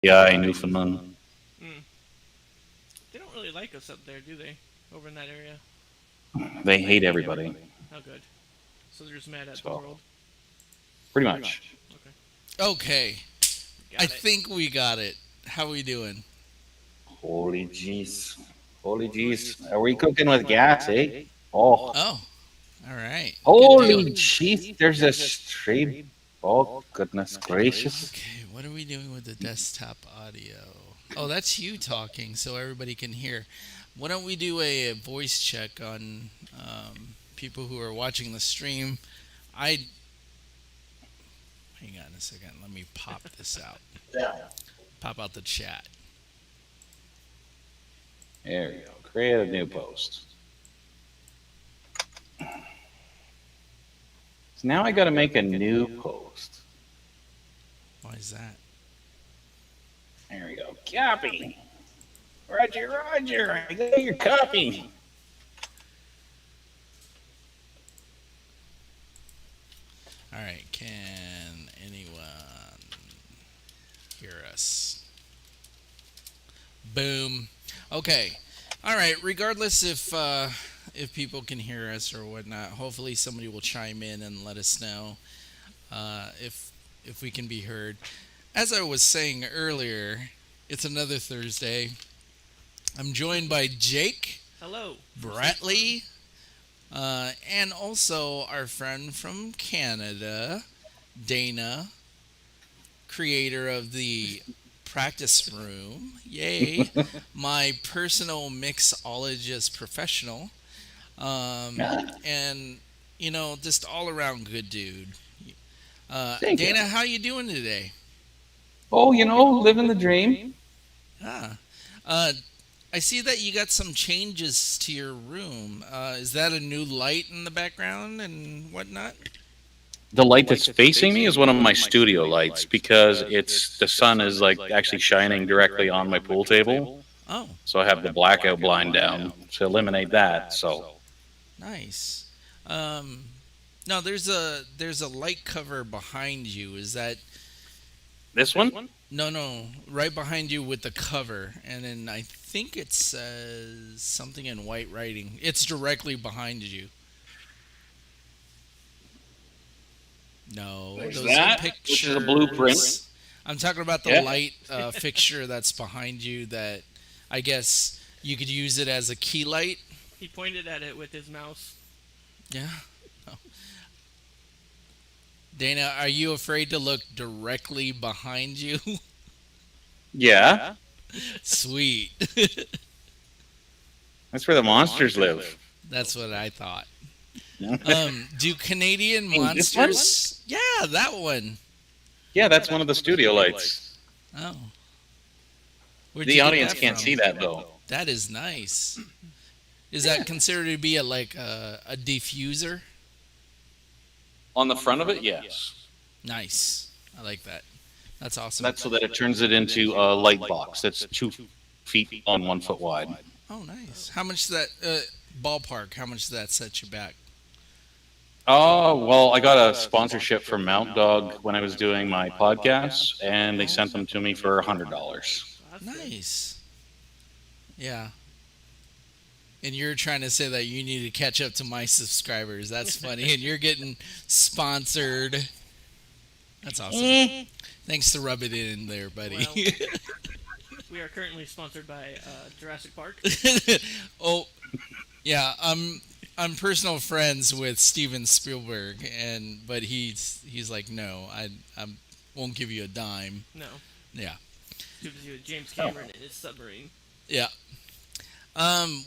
Yeah, Newfoundland. Mm. They don't really like us up there, do they? Over in that area. They hate everybody. How good. So they're just mad at the So world. pretty much. Okay. Okay, I Got it. think we got it. How we doing? Holy jeez. Holy jeez. Are we cooking with gas, eh? Oh. Oh, all right. Good deal. Holy jeez. There's a stray. Oh, goodness gracious. Okay, what are we doing with the desktop audio? Oh, that's you talking, so everybody can hear. Why don't we do a voice check on people who are watching the stream? I hang on a second. Let me pop this out. Pop out the chat. There we go. Create a new post. So now I got to make a new post. Why is that? There we go. Copy. Roger, Roger. I got your copy. All right. Can anyone hear us? Boom. Okay. All right. Regardless if people can hear us or whatnot, hopefully somebody will chime in and let us know if we can be heard. As I was saying earlier, it's another Thursday. I'm joined by Jake, Hello. Bradley, and also our friend from Canada, Dana, creator of the practice room. Yay. My personal mixologist professional. And, just all around good dude. Thank you. Dana, how you doing today? Oh, living the dream. Ah. Uh, I see that you got some changes to your room. Is that a new light in the background and whatnot? The light that's facing me is one of my studio lights because it's the sun is like actually shining directly on my pool table. Oh, So I have the blackout blind down to eliminate that. So nice. Um, no, there's a light cover behind you. Is that this one, no, right behind you with the cover, and then I think it says something in white writing. It's directly behind you. No, there's those are that, which is a blueprint. pictures. I'm talking about the Yeah. light fixture that's behind you that I guess you could use it as a key light. He pointed at it with his mouse. Yeah. Oh. Dana, are you afraid to look directly behind you? Yeah, Sweet. that's where the monsters live. That's what I thought. Yeah, Do Canadian this one? monsters? Yeah, that one. Yeah, that's one of the studio lights. Oh, where'd The you get audience that can't see from? that though. That is nice. Is Yeah. that considered to be a diffuser? On the front of it, yes. Nice. I like that. That's awesome. That's so that it turns it into a light box that's 2 feet on 1 foot wide. Oh, nice. How much that ballpark? How much does that set you back? Oh, well, I got a sponsorship from Mount Dog when I was doing my podcast, and they sent them to me for $100. That's good. Nice. Yeah. And you're trying to say that you need to catch up to my subscribers. That's funny. And you're getting sponsored. That's awesome. Thanks to rub it in there, buddy. Well, we are currently sponsored by Jurassic Park. Oh, yeah. I'm personal friends with Steven Spielberg, but he's like, no, I won't give you a dime. No. Yeah, Gives you James Cameron in his submarine. yeah.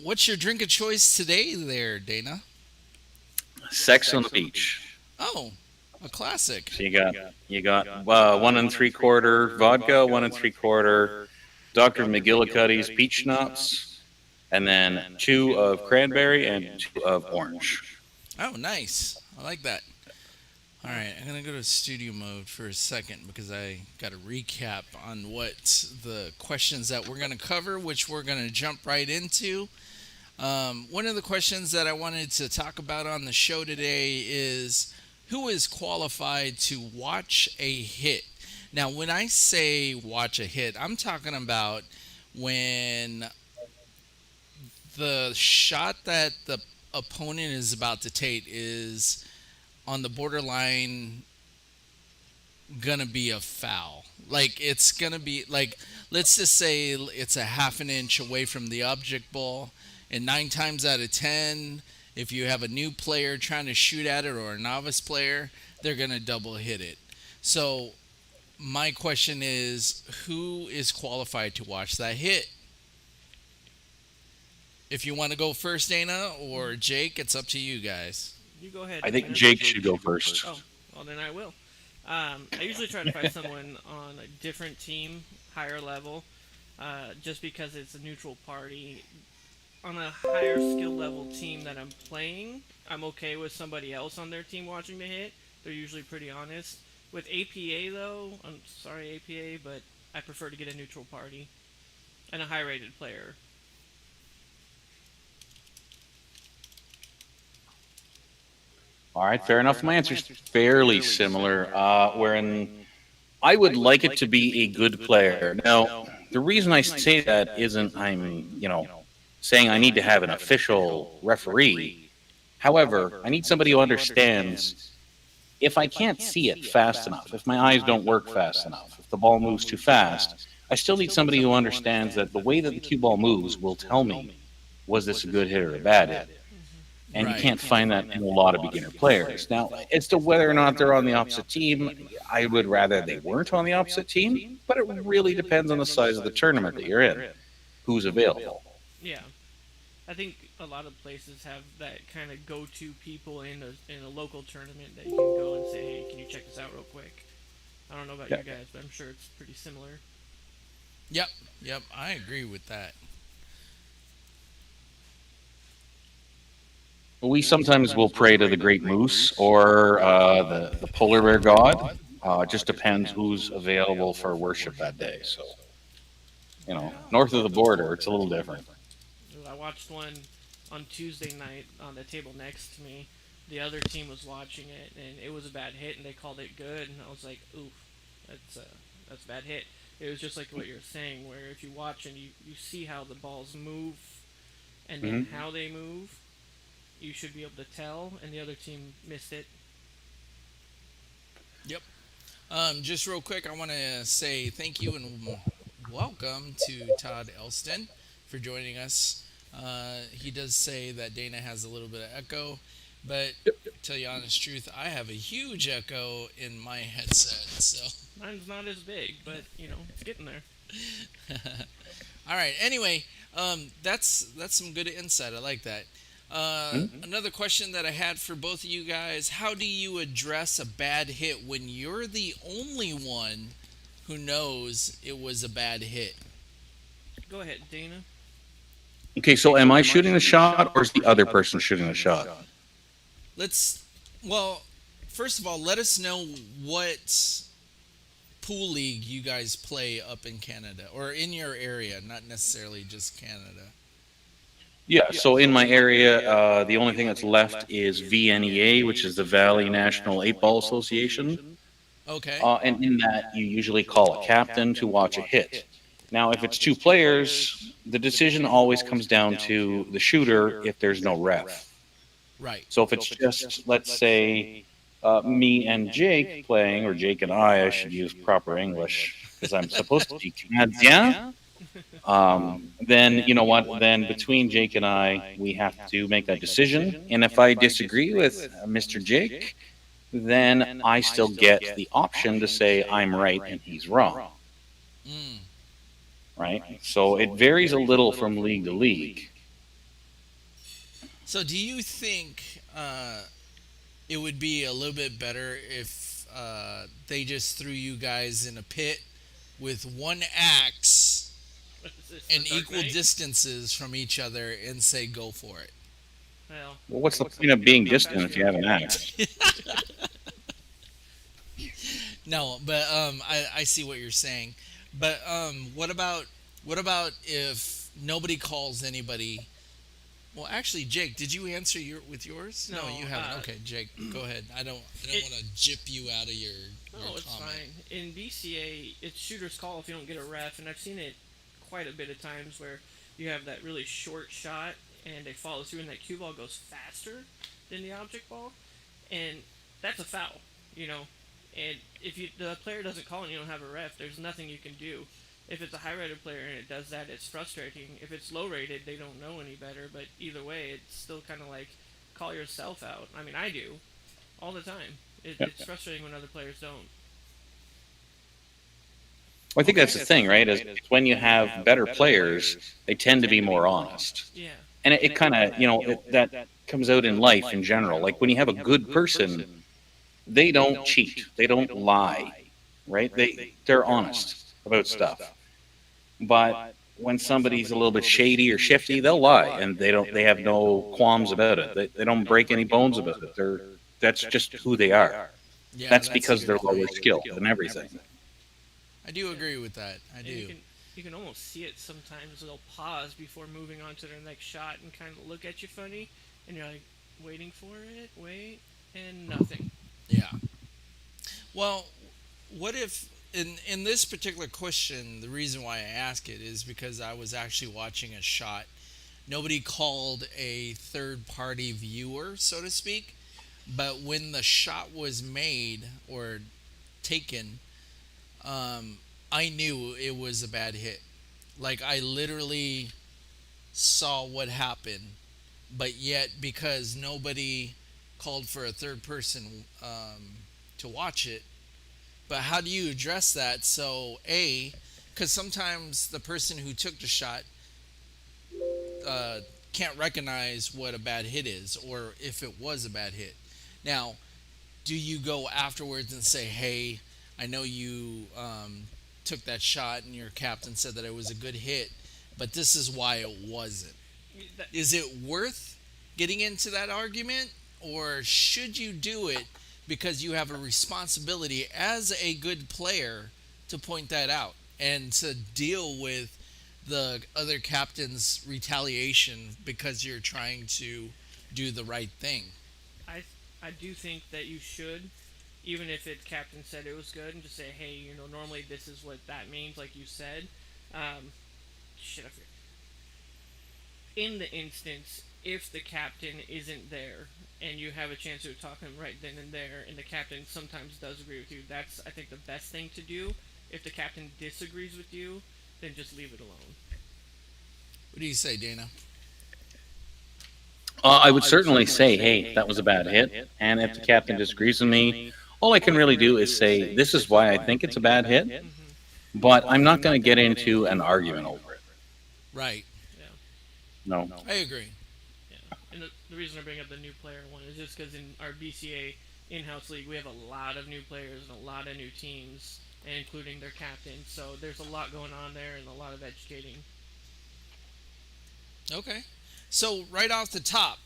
What's your drink of choice today, there, Dana? Sex on the Beach. Oh, a classic. So you got 1 3/4 vodka, 1 3/4 Dr. McGillicuddy's peach schnapps, and then 2 of cranberry and 2 of orange. Oh, nice. I like that. All right, I'm gonna go to studio mode for a second because I got to recap on what the questions that we're gonna cover, which we're gonna jump right into. One of the questions that I wanted to talk about on the show today is who is qualified to watch a hit. Now, when I say watch a hit, I'm talking about when the shot that the opponent is about to take is on the borderline gonna be a foul. Like it's gonna be like, let's just say it's a half an inch away from the object ball, and 9 times out of 10, if you have a new player trying to shoot at it or a novice player, they're gonna double hit it. So my question is, who is qualified to watch that hit? If you want to go first, Dana or Jake, it's up to you guys. You go ahead, I think Dana. Jake should go first. Oh, well then I will. I usually try to find someone on a different team, higher level, just because it's a neutral party. On a higher skill level team that I'm playing, I'm okay with somebody else on their team watching the hit. They're usually pretty honest. With APA though, I'm sorry APA, but I prefer to get a neutral party and a high rated player. All right, fair enough. My answer's fairly similar. Wherein I would like it to be a good player. Now, the reason I say that isn't saying I need to have an official referee. However, I need somebody who understands if I can't see it fast enough, if my eyes don't work fast enough, if the ball moves too fast, I still need somebody who understands that the way that the cue ball moves will tell me, was this a good hit or a bad hit? And you Right. can't find that in a lot of beginner players. Now, as to whether or not they're on the opposite team, I would rather they weren't on the opposite team, but it really depends on the size of the tournament that you're in, who's available. Yeah, I think a lot of places have that kind of go-to people in a local tournament that you can go and say, hey, can you check this out real quick? I don't know about Yeah. you guys, but I'm sure it's pretty similar. Yep, yep, I agree with that. We sometimes will pray to the great moose or the polar bear god. It just depends who's available for worship that day. So, north of the border, it's a little different. I watched one on Tuesday night on the table next to me. The other team was watching it, and it was a bad hit, and they called it good, and I was like, oof, that's a bad hit. It was just like what you're saying, where if you watch and you see how the balls move, and then Hmm. how they move, you should be able to tell, and the other team missed it. Yep. Just real quick, I want to say thank you and welcome to Todd Elston for joining us. He does say that Dana has a little bit of echo, but tell you honest truth, I have a huge echo in my headset. So, Mine's not as big, but it's getting there. all right. Anyway, that's some good insight. I like that. Another question that I had for both of you guys: how do you address a bad hit when you're the only one who knows it was a bad hit? Go ahead, Dana. Okay, so am I shooting the shot or is the other person shooting the shot? Let's. Well, first of all, let us know what pool league you guys play up in Canada or in your area, not necessarily just Canada. Yeah, so in my area, the only thing that's left is VNEA, which is the Valley National Eight Ball Association. Okay. And in that, you usually call a captain to watch a hit. Now, if it's two players, the decision always comes down to the shooter if there's no ref. Right. So if it's just, let's say, me and Jake playing, or Jake and I should use proper English because I'm supposed to be Canadien. Then you know what? Then between Jake and I, we have to make that decision. And if I disagree with Mr. Jake, then I still get the option to say I'm right and he's wrong. Mm. Right? So it varies a little from league to league. So, do you think it would be a little bit better if they just threw you guys in a pit with one axe What is this, and the Dark equal Knight? distances from each other and say go for it? Well, Well, what's the point of being distant if you have an axe? No, but I see what you're saying. But what about if nobody calls anybody Well, actually, Jake, did you answer with yours? No, No, you haven't. Okay, Jake, go ahead. I don't it want to jip you out of your no, it's comment. fine. In BCA, it's shooter's call if you don't get a ref, and I've seen it quite a bit of times where you have that really short shot and they follow through, and that cue ball goes faster than the object ball, and that's a foul, you know. And if the player doesn't call and you don't have a ref, there's nothing you can do. If it's a high rated player and it does that, it's frustrating. If it's low rated, they don't know any better. But either way, it's still kind of like call yourself out. I mean, I do all the time. It's frustrating when other players don't. Well, I think that's the thing, right? Is when you have better players, they tend to be more honest, Yeah, and it kind of that comes out in life in general. Like when you have a good person, they don't cheat, they don't lie, right? They're honest about stuff. But when somebody's a little bit shady or shifty, they'll lie, and they have no qualms about it. They don't break any bones about it. That's just who they are. Yeah, That's that's a because good they're lower point. skilled and everything. I do agree with that. I and do. you can almost see it sometimes. They'll pause before moving on to their next shot and kind of look at you funny, and you're like waiting for it, wait, and nothing. Yeah. Well, what if in this particular question, the reason why I ask it is because I was actually watching a shot. Nobody called a third party viewer, so to speak, but when the shot was made or taken, I knew it was a bad hit. Like I literally saw what happened, but yet because nobody called for a third person to watch it. But how do you address that? So because sometimes the person who took the shot uh, can't recognize what a bad hit is, or if it was a bad hit. Now, do you go afterwards and say, "Hey, I know you took that shot, and your captain said that it was a good hit, but this is why it wasn't." That, Is it worth getting into that argument, or should you do it because you have a responsibility as a good player to point that out and to deal with the other captain's retaliation because you're trying to do the right thing? I I do think that you should, even if it captain said it was good, and just say, hey, normally this is what that means, like you said. Um, shit, I forget. In the instance, if the captain isn't there and you have a chance to talk to him right then and there, and the captain sometimes does agree with you, that's I think the best thing to do. If the captain disagrees with you, then just leave it alone. What do you say, Dana? I would certainly say, hey, that was a bad hit. And if the captain disagrees with me, all I can really do is say, this is why I think it's a bad hit, Mm-hmm. but I'm not going to get into an argument over it. Right. Yeah, No. I agree. yeah. And the reason I bring up the new player one is just because in our BCA in-house league we have a lot of new players and a lot of new teams, and including their captain. So there's a lot going on there and a lot of educating. Okay. So right off the top,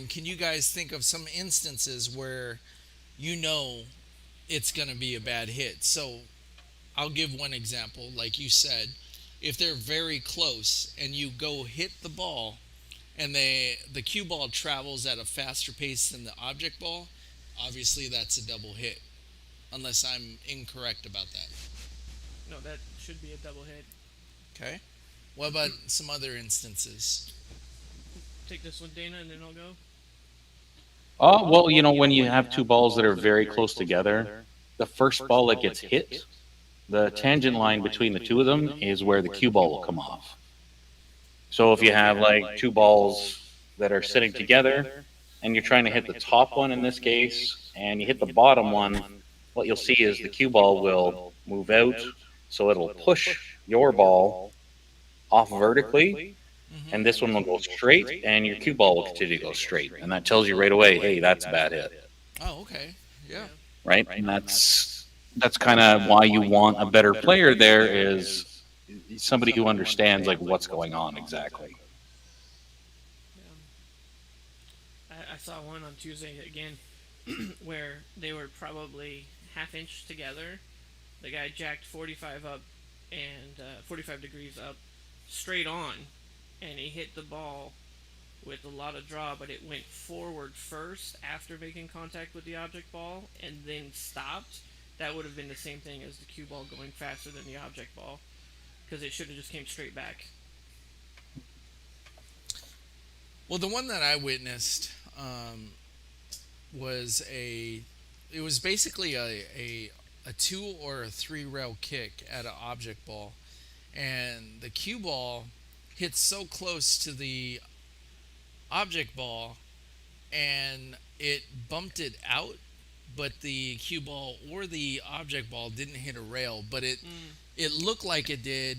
can you guys think of some instances where you know it's going to be a bad hit? So I'll give one example. Like you said, if they're very close and you go hit the ball and the cue ball travels at a faster pace than the object ball, obviously that's a double hit. Unless I'm incorrect about that. No, that should be a double hit. Okay. What about some other instances? Take this one, Dana, and then I'll go. Oh, well, when you have two balls that are very close together, the first ball that gets hit, the tangent line between the two of them is where the cue ball will come off. So if you have like two balls that are sitting together and you're trying to hit the top one in this case, and you hit the bottom one, what you'll see is the cue ball will move out, so it'll push your ball off vertically, Hmm. and this one will go straight, and your cue ball will continue to go straight, and that tells you right away, hey, that's a bad hit, Oh, okay. Yeah. Yeah. right? And that's kind of why you want a better player there is somebody who understands like what's going on exactly. Yeah. I saw one on Tuesday again where they were probably half inch together. The guy jacked 45 up and 45 degrees up straight on, and he hit the ball with a lot of draw, but it went forward first after making contact with the object ball and then stopped, that would have been the same thing as the cue ball going faster than the object ball because it should have just came straight back. Well, the one that I witnessed was it was basically a two or a three rail kick at an object ball, and the cue ball hit so close to the object ball, and it bumped it out, but the cue ball or the object ball didn't hit a rail, but it looked like it did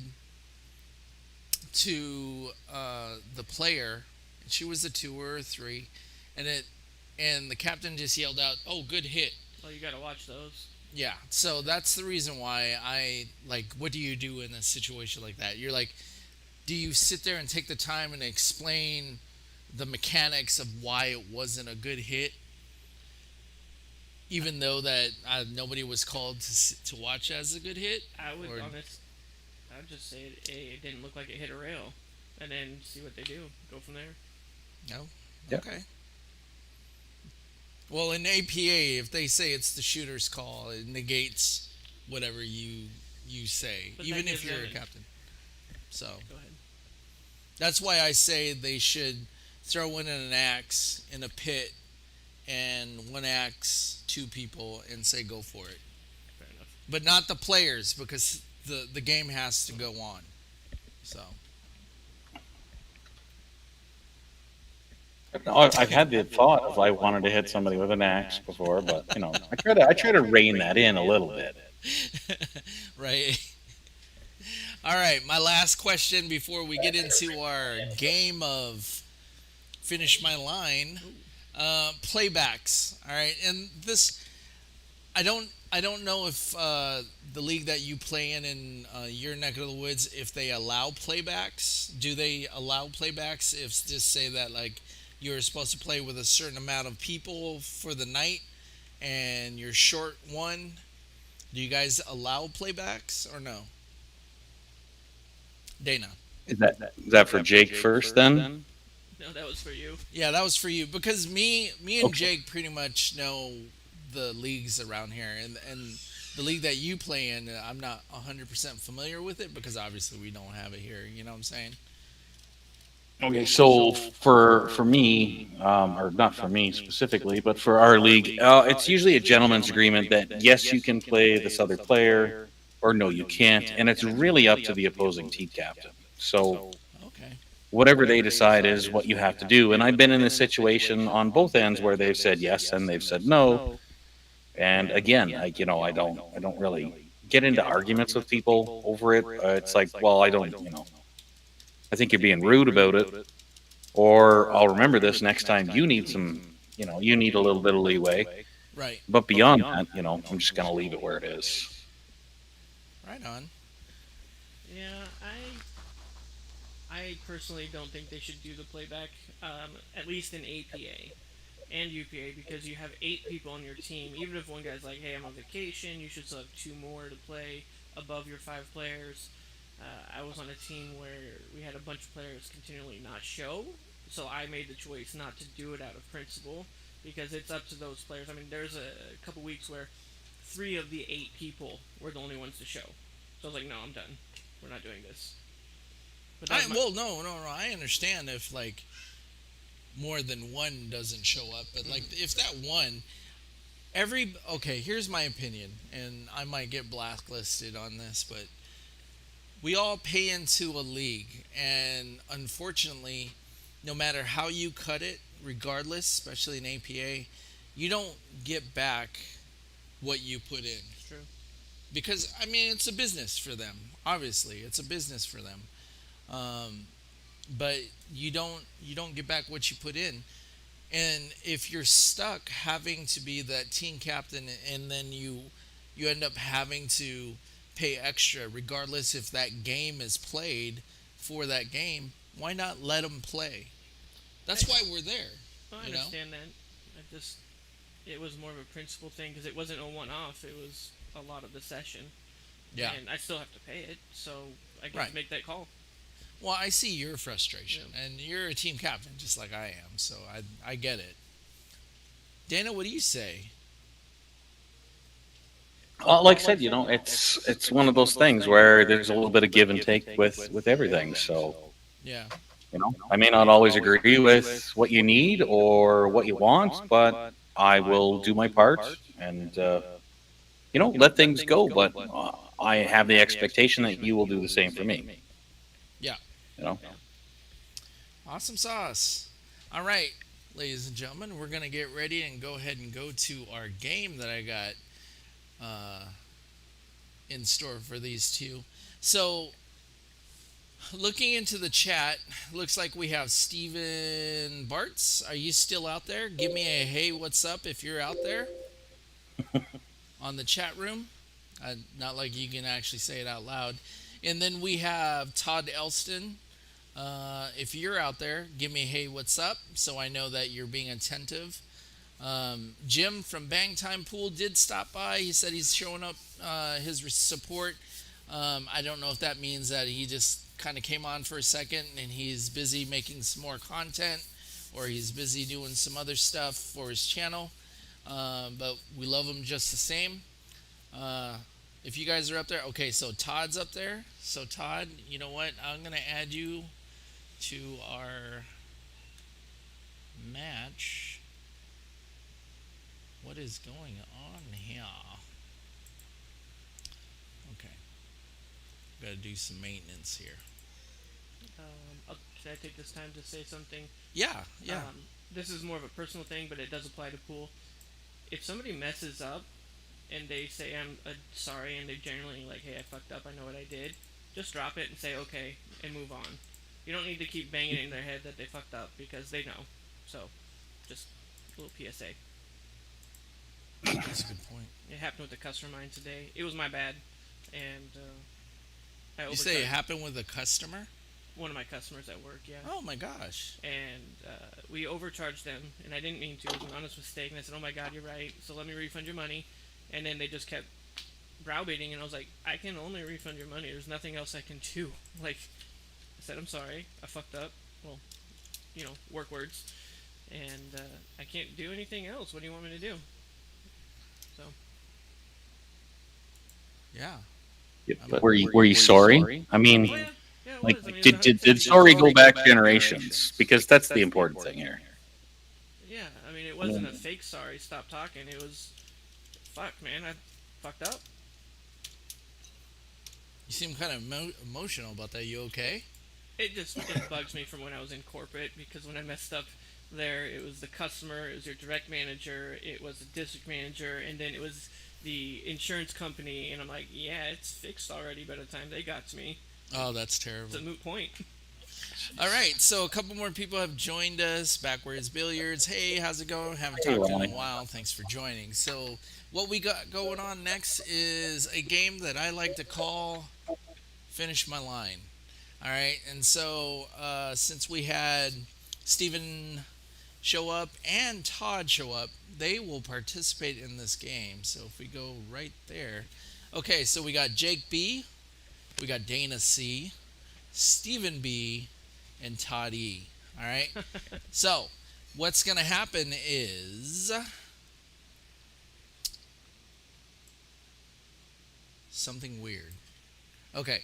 to the player. She was a two or a three, and the captain just yelled out, "Oh, good hit!" Well, you gotta watch those. Yeah, so that's the reason why I like. What do you do in a situation like that? You're like, do you sit there and take the time and explain the mechanics of why it wasn't a good hit, even though that nobody was called to watch as a good hit? I would Or honest. I would just say it didn't look like it hit a rail, and then see what they do. Go from there. no? Yeah. Okay. Well, in APA, if they say it's the shooter's call, it negates whatever you say, But even that if gives you're a them captain. So Go ahead. that's why I say they should throw in an axe in a pit and one axe, two people, and say go for it. Fair enough. But not the players because the game has to go on. So No, I've had the thought of I wanted to hit somebody with an axe before, but I try to rein that in a little bit. right. All right, my last question before we get into our game of finish my line. Playbacks. All right, and this I don't know if the league that you play in your neck of the woods, if they allow playbacks. Do they allow playbacks? If just say that like you're supposed to play with a certain amount of people for the night and you're short one, do you guys allow playbacks or no? Dana. Is that for Jake first then? No, that was for you. Yeah, that was for you because me and Okay. Jake pretty much know the leagues around here, and the league that you play in, I'm not 100% familiar with it because obviously we don't have it here. You know what I'm saying? Okay, so for me, or not for me specifically, but for our league, it's usually a gentleman's agreement that yes, you can play this other player, or no, you can't, and it's really up to the opposing team captain. So Okay. whatever they decide is what you have to do. And I've been in this situation on both ends where they've said yes and they've said no. And again, I don't really get into arguments with people over it. It's like, well, I think you're being rude about it, or I'll remember this next time you need you need a little bit of leeway. Right. But beyond that, I'm just going to leave it where it is. Right on. Yeah, I personally don't think they should do the playback, at least in APA and UPA, because you have 8 people on your team. Even if one guy's like, "Hey, I'm on vacation," you should still have 2 more to play above your 5 players. I was on a team where we had a bunch of players continually not show, so I made the choice not to do it out of principle because it's up to those players. I mean, there's a couple weeks where 3 of the 8 people were the only ones to show, so I was like, "No, I'm done. We're not doing this." But that was my, Well, no. I understand if like more than one doesn't show up, but like if that one, okay. Here's my opinion, and I might get blacklisted on this, but we all pay into a league, and unfortunately, no matter how you cut it, regardless, especially in APA, you don't get back what you put in it's true. because I mean it's a business for them. Obviously, it's a business for them. Um, but you don't get back what you put in, and if you're stuck having to be that team captain and then you end up having to pay extra regardless if that game is played for that game, why not let them play? That's why we're there. Well, I You know? understand that. It was more of a principle thing because it wasn't a one-off. It was a lot of the session, Yeah. and I still have to pay it, so I can Right. make that call. Well, I see your frustration, Yeah. and you're a team captain just like I am, so I get it. Dana, what do you say? Like I said, it's one of those things where there's a little bit of give and take with everything. So Yeah. I may not always agree with what you need or what you want, but I will do my part and let things go. But I have the expectation that you will do the same for me. Yeah. You know. Yeah. Awesome sauce. All right, ladies and gentlemen, we're gonna get ready and go ahead and go to our game that I got uh, in store for these two. So, looking into the chat, looks like we have Steven Bartz. Are you still out there? Give me a hey, what's up if you're out there on the chat room. Not like you can actually say it out loud. And then we have Todd Elston. If you're out there, give me a hey, what's up, so I know that you're being attentive. Jim from Bang Time Pool did stop by. He said he's showing up his support. I don't know if that means that he just kind of came on for a second and he's busy making some more content or he's busy doing some other stuff for his channel. But we love him just the same. Uh, if you guys are up there, okay, so Todd's up there. So, Todd, you know what? I'm going to add you to our match. What is going on here? Okay, got to do some maintenance here. Should I take this time to say something? Yeah, yeah. This is more of a personal thing, but it does apply to pool. If somebody messes up and they say I'm sorry, and they generally like, hey, I fucked up, I know what I did, just drop it and say okay and move on. You don't need to keep banging it in their head that they fucked up because they know. So, just a little PSA. That's a good point. It happened with the customer of mine today. It was my bad, and I You say it happened with a customer? one of my customers at work, yeah. Oh my gosh. And we overcharged them, and I didn't mean to. It was an honest mistake, and I said, oh my god, you're right, so let me refund your money. And then they just kept browbeating, and I was like, I can only refund your money. There's nothing else I can do. Like, I said, I'm sorry, I fucked up. Well, work words. And I can't do anything else. What do you want me to do? So. Yeah. But were you sorry? I mean, Oh, yeah. Yeah, it like, was. I mean, did sorry go back generations? Because that's the important thing here. Yeah, I mean, it wasn't a fake sorry, stop talking. It was, fuck, man, I fucked up. You seem kind of emotional about that. You okay? It bugs me from when I was in corporate, because when I messed up there, it was the customer, it was your direct manager, it was the district manager, and then it was the insurance company, and I'm like, yeah, it's fixed already by the time they got to me. Oh, that's It's terrible. a moot point. All right, so a couple more people have joined us. Backwards Billiards. Hey, how's it going? Haven't Hey, talked to you in Ronnie. a while. Thanks for joining. So, what we got going on next is a game that I like to call Finish My Line. All right, and so since we had Steven show up and Todd show up, they will participate in this game. So, if we go right there. Okay, so we got Jake B, we got Dana C, Stephen B, and Todd E. All right. So, what's going to happen is something weird. Okay.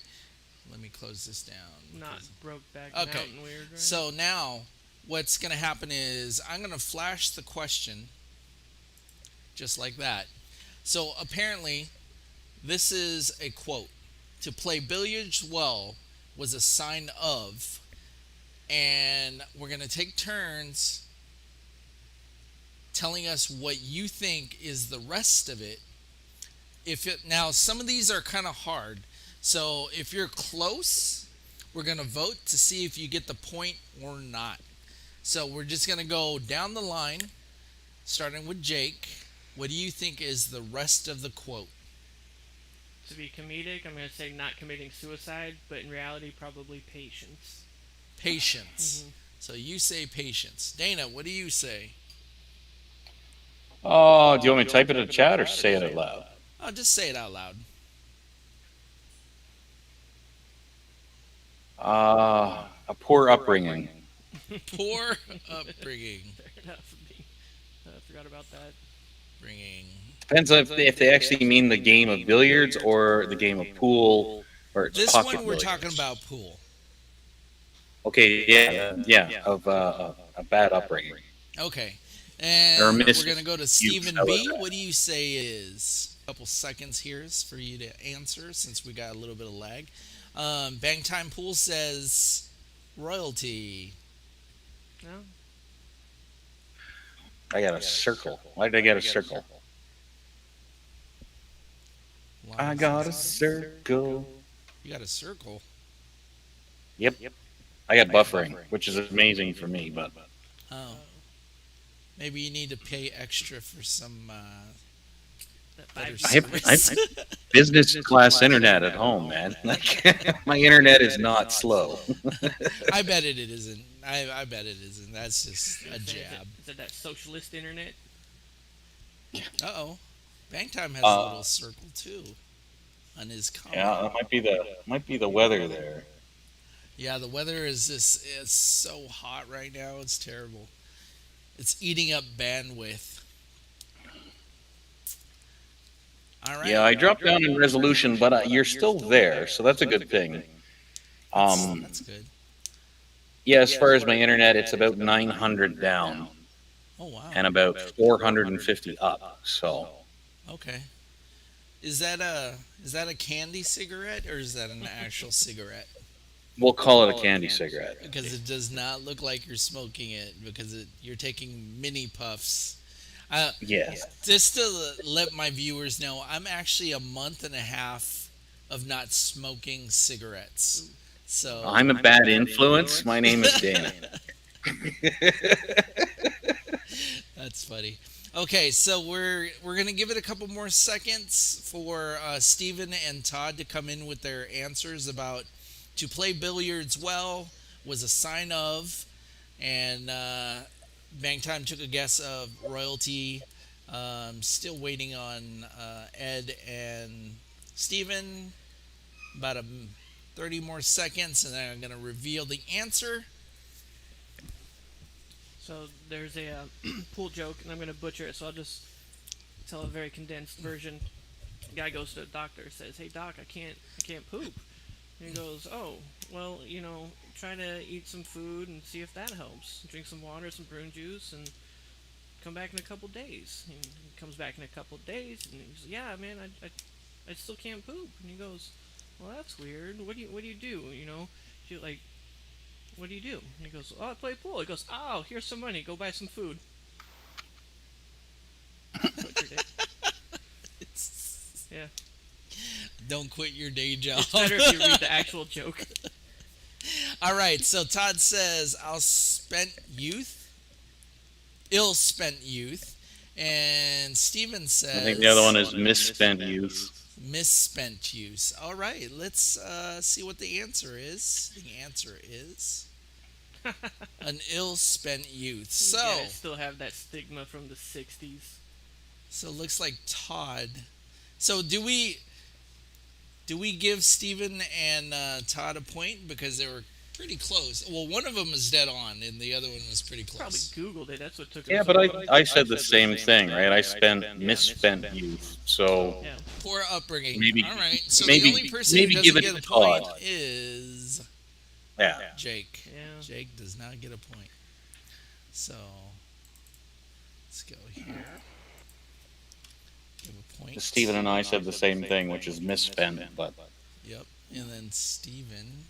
Let me close this down. Not broke back Okay. mountain weird, right? So, now what's going to happen is I'm going to flash the question just like that. So, apparently, this is a quote. To play billiards well was a sign of, and we're going to take turns telling us what you think is the rest of it. Now, some of these are kind of hard, so if you're close, we're going to vote to see if you get the point or not. So we're just going to go down the line, starting with Jake. What do you think is the rest of the quote? To be comedic, I'm going to say not committing suicide, but in reality, probably patience. Patience. So you say patience. Dana, what do you say? Oh, do you want me to type it in the chat or say it out loud? Oh, just say it out loud. A poor upbringing. Poor upbringing. Fair enough. I forgot about that. Bringing. Depends if they actually mean the game of billiards or the game of pool or it's This pocket one we're talking billiards. about pool. Okay, yeah, of a bad upbringing Okay. or And we're going to go to misuse. Stephen How about B. that? What do you say is? A couple seconds here for you to answer since we got a little bit of lag. Bang Time Pool says royalty. No, I got a circle. Why did I get a circle? I Lies got a is- circle. You got a circle. Yep, I got buffering, which is amazing for me, but Oh. Maybe you need to pay extra for some that better 5G I service. have business class internet at home, man. Like, my internet is not slow. I bet it isn't. I bet it isn't. That's just a jab. Is it that socialist internet? Uh oh. Bangtime has a Uh, little circle too on his comment. Yeah, that might be the weather there. Yeah, the weather is just it's so hot right now. It's terrible. It's eating up bandwidth. All right. Yeah, I dropped down in resolution, but you're still there, so that's a good thing. That's good. Yeah, as far as my internet, it's about 900 down Oh wow. and about 450 up. So Okay. Is that a candy cigarette or is that an actual cigarette? we'll call it a candy cigarette. Because it does not look like you're smoking it because you're taking mini puffs. Yes. Just to let my viewers know, I'm actually a month and a half of not smoking cigarettes. So I'm a bad influence. My name is Dana. that's funny. Okay, so we're gonna give it a couple more seconds for Stephen and Todd to come in with their answers about to play billiards well was a sign of, and Bangtime took a guess of royalty. Still waiting on Ed and Stephen. About 30 more seconds, and then I'm gonna reveal the answer. So there's a pool joke, and I'm gonna butcher it. So I'll just tell a very condensed version. The guy goes to the doctor, says, "Hey doc, I can't poop." And he goes, "Oh, well, try to eat some food and see if that helps. Drink some water, some prune juice, and come back in a couple days." And he comes back in a couple days, and he goes, "Yeah, man, I still can't poop." And he goes, "Well, that's weird. What do you do? Do you, like, what do you do?" And he goes, "Oh, I play pool." He goes, "Oh, here's some money. Go buy some food." Butchered it. Yeah. Don't quit your day job. It's better if you read the actual joke. All right, so Todd says, I'll spent youth, ill spent youth. And Steven says, I think the other one is misspent youth. misspent use. All right, let's see what the answer is. The answer is an ill spent youth. You So, guys still have that stigma from the '60s. so it looks like Todd. So do we give Steven and Todd a point because they were pretty close? Well, one of them is dead on, and the other one was pretty Probably close. Googled it. That's what took. Yeah, him but so long. I said the same thing, right? I spent misspent youth. So Yeah. Poor upbringing. Maybe- All right. So maybe- the only person maybe who give doesn't it get a to point Todd. is yeah. Jake. Yeah. Jake does not get a point. So let's go here. Give a point. Stephen and I said the same thing, which is misspent, but Yep. And then Steven.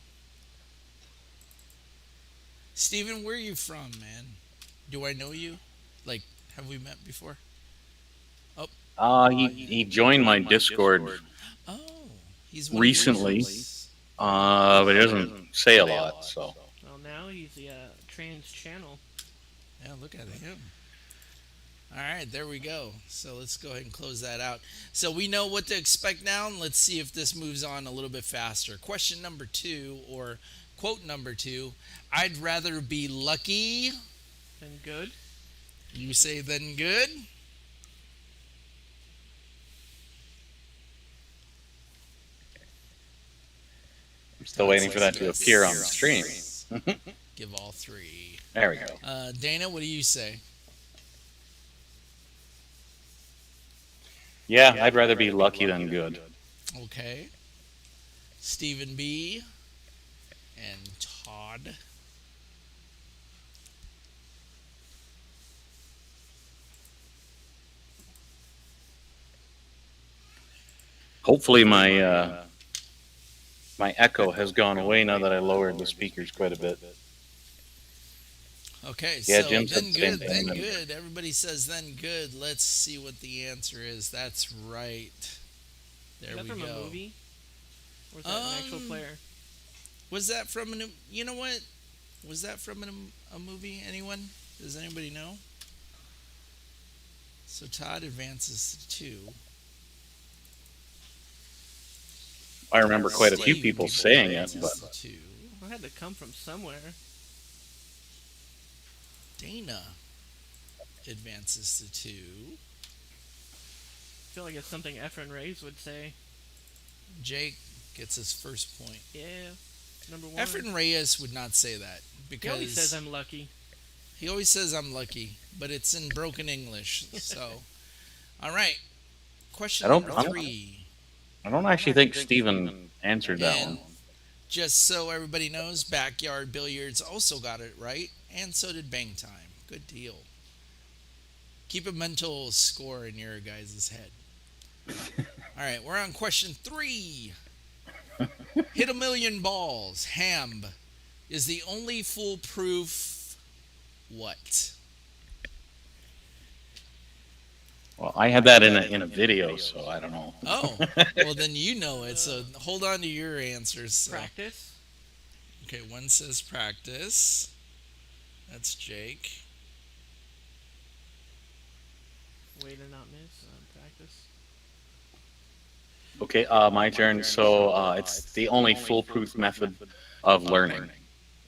Steven, where are you from, man? Do I know you? Like, have we met before? he joined my Discord, Oh, he's one of Recently. yours. but he doesn't say a lot. So Well, now he's the trans channel. Yeah, look at him. All right, there we go. So let's go ahead and close that out. So we know what to expect now, and let's see if this moves on a little bit faster. Question number 2, or quote number 2. I'd rather be lucky, And good. you say, than good. Still Todd waiting for says that to appear on the yes. stream. Give all three. There we go. Dana, what do you say? Yeah, I'd rather be lucky than good. Okay. Stephen B. and Todd. Hopefully my echo has gone away now that I lowered the speakers quite a bit. Okay, Yeah, so Jim said then the same good, thing. then good. Everybody says then good. Let's see what the answer is. That's right. There Is that we from go. a movie? Or is that an actual player? Was that from an? You know what? Was that from a movie? Anyone? Does anybody know? So Todd advances to 2. I remember quite a few Steve people saying it, advances but to 2. It had to come from somewhere. Dana advances to 2. I feel like it's something Efren Reyes would say. Jake gets his first point. Yeah, number 1. Efren Reyes would not say that He because always says I'm lucky. he always says I'm lucky, but it's in broken English. So, all right. Question number 3. I don't actually think Steven answered that And one. just so everybody knows, Backyard Billiards also got it right, and so did Bang Time. Good deal. Keep a mental score in your guys' head. All right, we're on question 3. Hit a million balls. Ham is the only foolproof what? Well, I had that in a video, so I don't know. Oh, well then you know it. So hold on to your answers. So. Practice? Okay, one says practice. That's Jake. Way to not miss practice. Okay, my turn. So it's the only foolproof method of learning.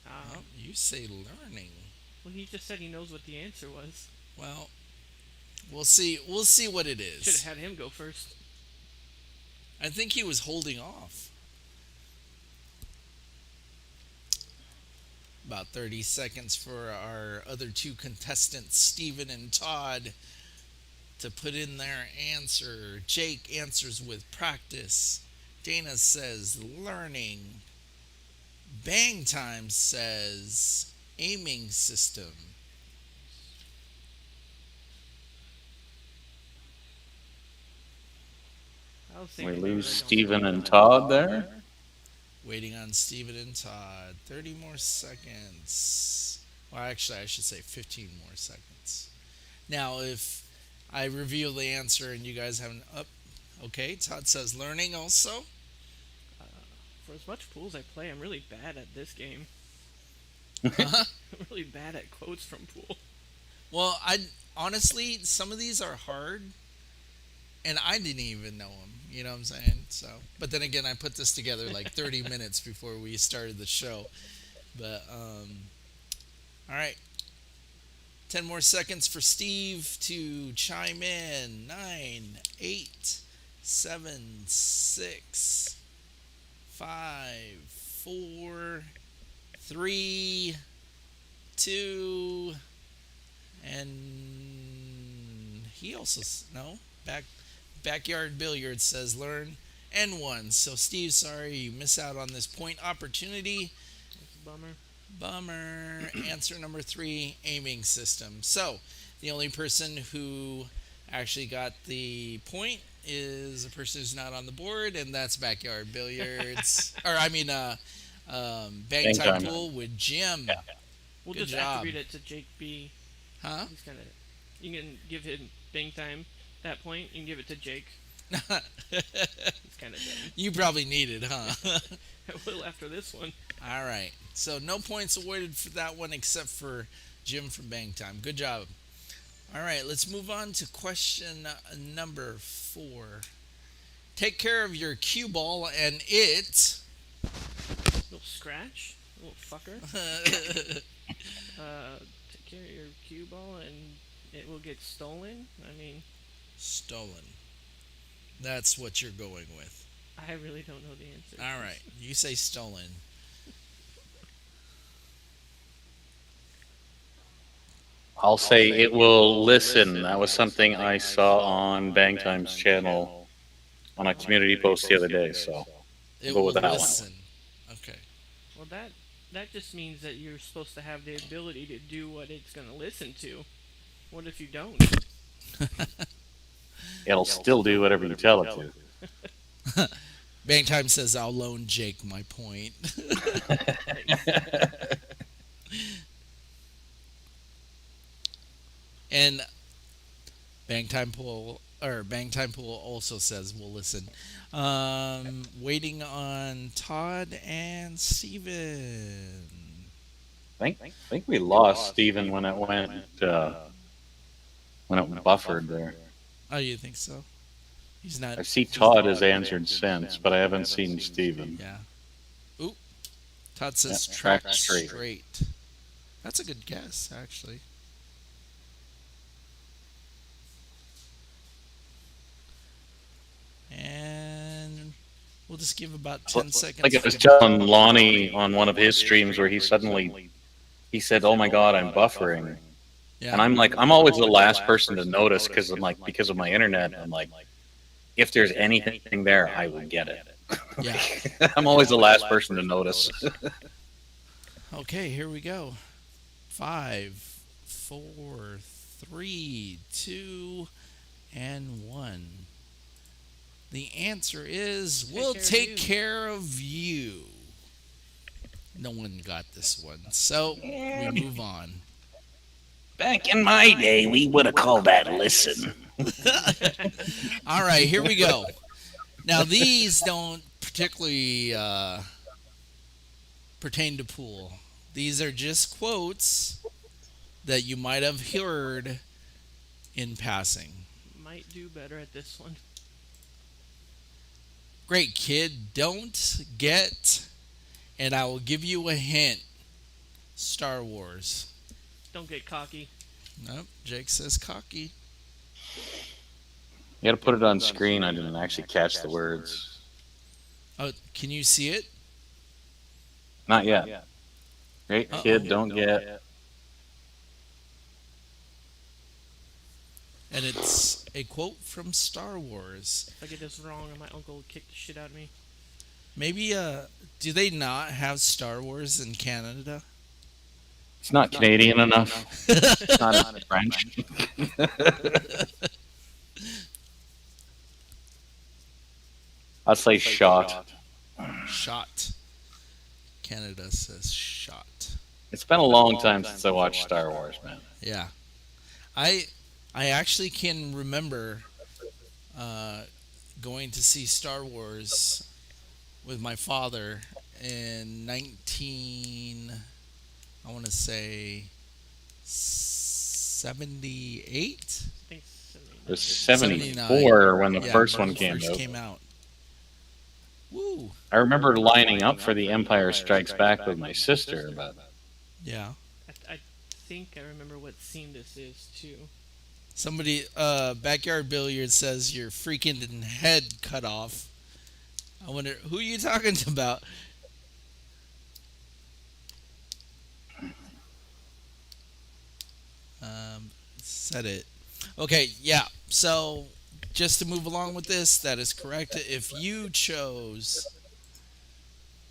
Oh, you say learning. Well, he just said he knows what the answer was. Well, we'll see. We'll see what it is. Should have had him go first. I think he was holding off. About 30 seconds for our other 2 contestants, Steven and Todd, to put in their answer. Jake answers with practice. Dana says learning. Bang Time says aiming system. I was We thinking lose like Steven and Todd there. Waiting on Steven and Todd. 30 more seconds. Well, actually, I should say 15 more seconds. Now, if I reveal the answer and you guys haven't up, okay. Todd says learning also. For as much pool as I play, I'm really bad at this game. Huh? I'm really bad at quotes from pool. Well, I honestly, some of these are hard, and I didn't even know them. You know what I'm saying? So, but then again, I put this together like 30 minutes before we started the show. But all right, 10 more seconds for Steve to chime in. 9, 8, 7, 6, 5, 4, 3, 2, and he also no backyard billiards says learn and 1. So Steve, sorry you miss out on this point opportunity. That's a bummer. Bummer. Answer number 3, aiming system. So the only person who actually got the point is a person who's not on the board, and that's backyard billiards. Or I mean, bang time pool with Jim. Yeah. We'll Good just job. attribute it to Jake B. Huh? He's kind of. You can give him bang time. That point, you can give it to Jake. He's kind of dead. You probably need it, huh? I will after this one. All right. So no points awarded for that one except for Jim from Bang Time. Good job. All right, let's move on to question number 4. Take care of your cue ball and it. Little scratch, little fucker. Take care of your cue ball and it will get stolen. I mean, Stolen. That's what you're going with. I really don't know the answer. All right, you say stolen. I'll say it will listen. That was something I saw on Bangtime's channel on a community post the other day. So we'll It go with will that one. listen. Okay. Well, that just means that you're supposed to have the ability to do what it's going to listen to. What if you don't? It'll still do whatever you tell it to. Bangtime says I'll loan Jake my point. Nice. And Bangtime Pool also says we'll listen. Waiting on Todd and Steven. I think we lost Steven when it buffered there. Oh, you think so? He's not. I see Todd has answered since, but I haven't seen Steven. Yeah. Oop. Todd says Yeah, track track straight. straight. That's a good guess, actually. And we'll just give about 10 seconds. Like I was telling Lonnie on one of his streams where he said, "Oh my God, I'm buffering," Yeah. and I'm like, I'm always the last person to notice because I'm like, because of my internet, I'm like, if there's anything there, I will get it. Yeah. I'm always the last person to notice. Okay, here we go. 5, 4, 3, 2, and 1. The answer is we'll take care of you. No one got this one, so we move on. Back in my day, we would have called that listen. All right, here we go. Now, these don't particularly pertain to pool. These are just quotes that you might have heard in passing. Might do better at this one. Great, kid. Don't get, and I will give you a hint. Star Wars. Don't get cocky. Nope, Jake says cocky. You got to put it on screen. I didn't actually catch the words. Oh, can you see it? Not yet. Great kid, don't get. And it's a quote from Star Wars. If I get this wrong, my uncle will kick the shit out of me. Maybe, do they not have Star Wars in Canada? It's not Canadian enough. It's not in French. I'll say shot. Shot. Canada says shot. It's been a long time since I watched Star Wars, man. Yeah. I actually can remember going to see Star Wars with my father in I want to say 78. I think It was 79. 74 when the Yeah, first when one it came first out. came out. Woo. I remember lining up for The Empire Strikes Back with my sister, but Yeah. I think I remember what scene this is too. Somebody, Backyard Billiard says your freaking head cut off. I wonder, who are you talking about? Said it. Okay, yeah. So, just to move along with this, that is correct. If you chose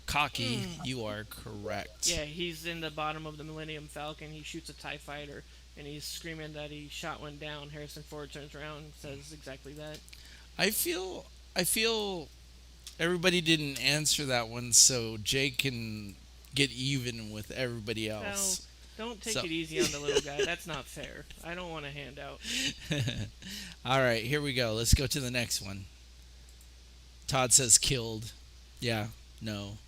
cocky, you are correct. Yeah, he's in the bottom of the Millennium Falcon. He shoots a TIE fighter, and he's screaming that he shot one down. Harrison Ford turns around and says exactly that. I feel everybody didn't answer that one, so Jake can get even with everybody else. Don't take So- it easy on the little guy. That's not fair. I don't want a handout. All right, here we go. Let's go to the next one. Todd says killed. Yeah, no.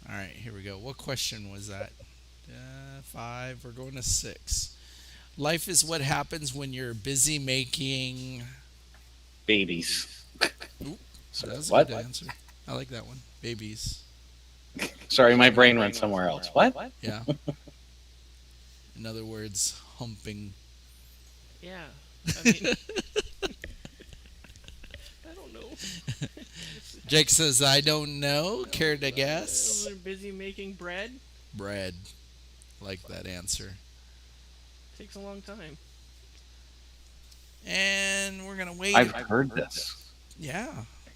All right, here we go. What question was that? 5. We're going to 6. Life is what happens when you're busy making. babies. So that's a What? good answer. I like that one. Babies. Sorry, my brain went somewhere else. What? Yeah. In other words, humping. Yeah. I mean, I don't know. Jake says, I don't know. Care to guess? They're busy making bread. Bread. Like that answer. Takes a long time. And we're going to wait. I've heard this. Yeah.